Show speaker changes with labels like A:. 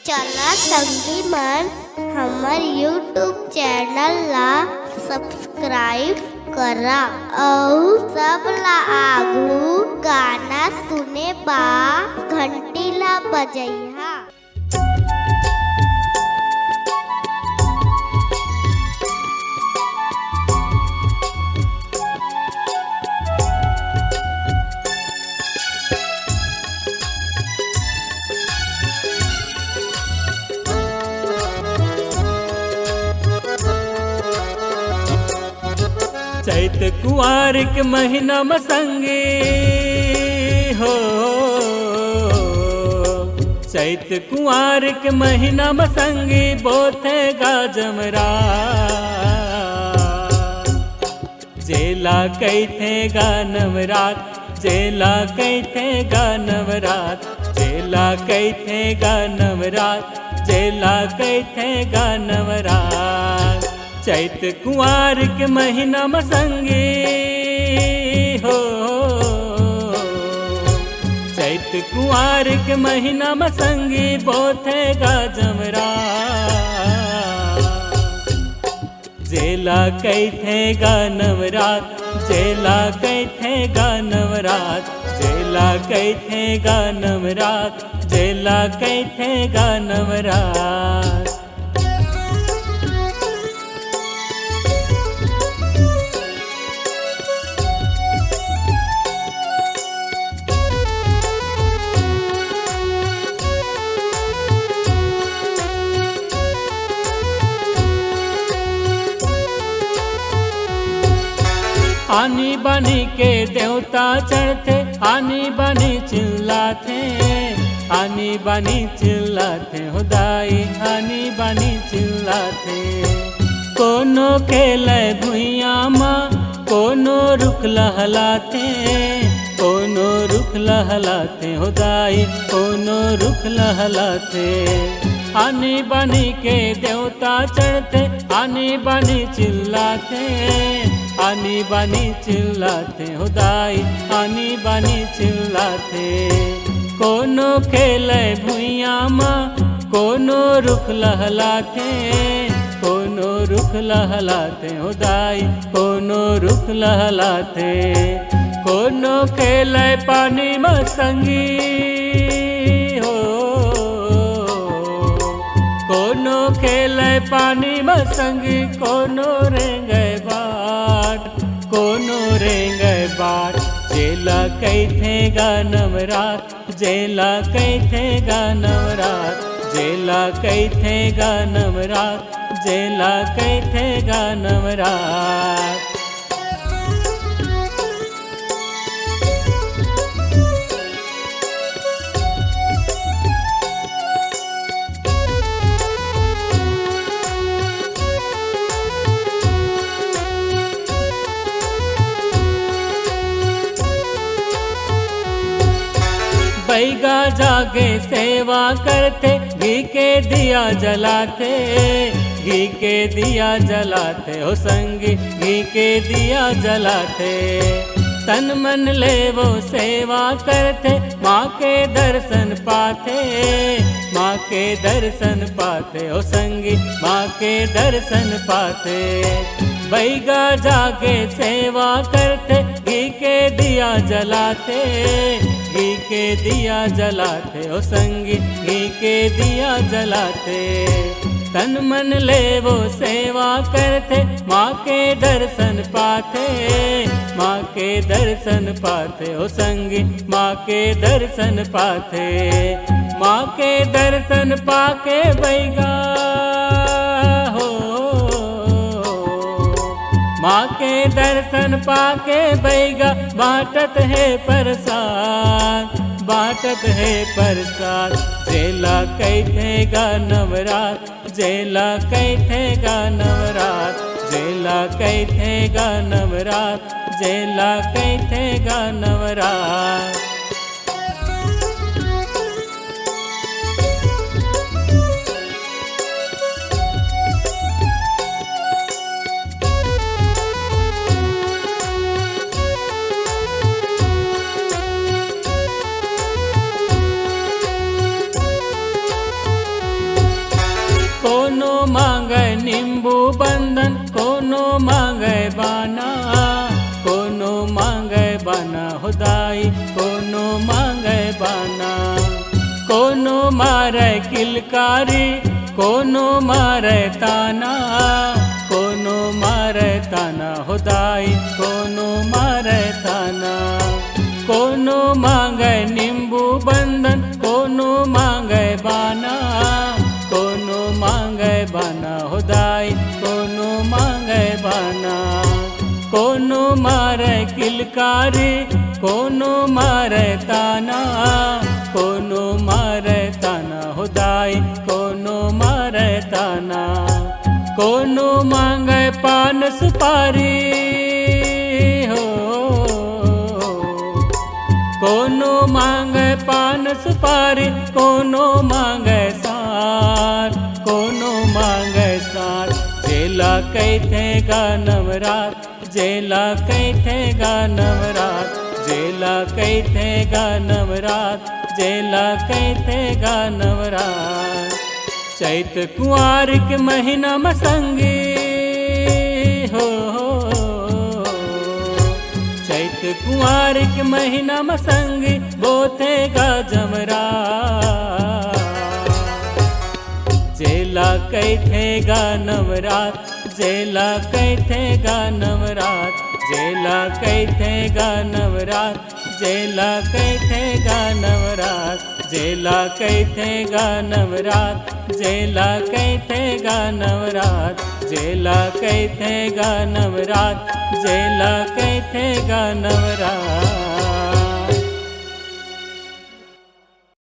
A: चला संगी मन हमर यूट्यूब चैनल ला सब्सक्राइब करा और सब ला आगू गाना सुने बा घंटी ला बजैहा।
B: चैत कुआर के महीना में संगे हो, चैत कुआर के महीना में संगे बोथे गाजमरा जेला कैथे गानवरात जेला कैथे गानवरात जेला कैथे गानवरात जेला कैथे गानवरात। चैत कुआर के महीना में संगे हो, चैत कुआर के महीना में संगे बोथे गाजमरा जेला कैथे गानवरात जेला कैथे गानवरात जेला कैथे गानवरात जेला कैथे गानवरात। आनी बानी के देवता चढ़ते आनी बानी चिल्लाते आनी बानी चिल्लाते हुदाई आनी बानी चिल्लाते। कोनो खेले भुइया माँ कोनो रुख लहलाते कोनो रुख लहलाते हुदाई कोनो रुख लहलाते। आनी बानी के देवता चढ़ते आनी बानी चिल्लाते आनी बानी चिल्लाते हुदाई आनी बानी चिल्लाते। कोनो खेले भुइया माँ कोनो रुख लहलाते कोनो रुख लहलाते हुदाई कोनो रुख लहलाते। कोनो खेले पानी में संगी हो, कोनो खेले पानी में संगी कोनो रेंगे बाट कोनो रेंगे बाट। जेला कैथे गानवरात जेला कैथे गानवरात जेला कैथे गानवरात जेला कैथे गानवरात। बैगा जागे सेवा करते घी के दिया जलाते घी के दिया जलाते हो संगी घी के दिया जलाते। तन मन ले वो सेवा करते माँ के दर्शन पाते माँ के दर्शन पाते हो संगी माँ के दर्शन पाते। बैगा जागे सेवा करते घी के दिया जलाते घी के दिया जलाते हो संगी घी के दिया जलाते। तन मन ले वो सेवा करते माँ के दर्शन पाते माँ के दर्शन पाते हो संगी माँ के दर्शन पाते। माँ के दर्शन पाके बैगा हो, माँ के दर्शन पाके बैगा बाटत है प्रसाद बाटत है प्रसाद। जेला कैथे गानवरात जेला कैथे गानवरात जेला कैथे गानवरात जेला कैथे गानवरात। कोनो मांगे नींबू बंधन, कोनो मांगे बाना, कोनो मांगे बाना हुदाई, कोनो मांगे बाना। कोनो मारे किलकारी, कोनो मारे ताना, कोनो मारे ताना हुदाई, कोनो मारे ताना। कोनो मांगे नींबू बंधन, कोनो मांगे बाना, कोनो मांगे बाना हुदाई, कोनो मांगे बाना। कोनो मारे किलकारी, कोनो मारे ताना, कोनो मारे ताना हुदाई, कोनो मारे ताना। कोनो मांगे पान सुपारी हो, कोनो मांगे पान सुपारी, कोनो मांगे सार, कोनो मांगे सार। जेला कैथे गा नवरात, जेला कैथे गा नवरात, जेला कैथे गा नवरात, जेला कैथे गा नवरात। चैत कुंवार के महीना में संगी हो, चैत कुंवार के महीना में संगी बोथे गा जमरा। जेला कैथे गा नवरात, जेला कैथे गा नवरात, जेला कैथे गा नवरात, जेला कैथे गा नवरात, जेला कैथे गा नवरात, जेला कैथे गा नवरात, जेला कैथे गा नवरात, जेला कैथे गा नवरात।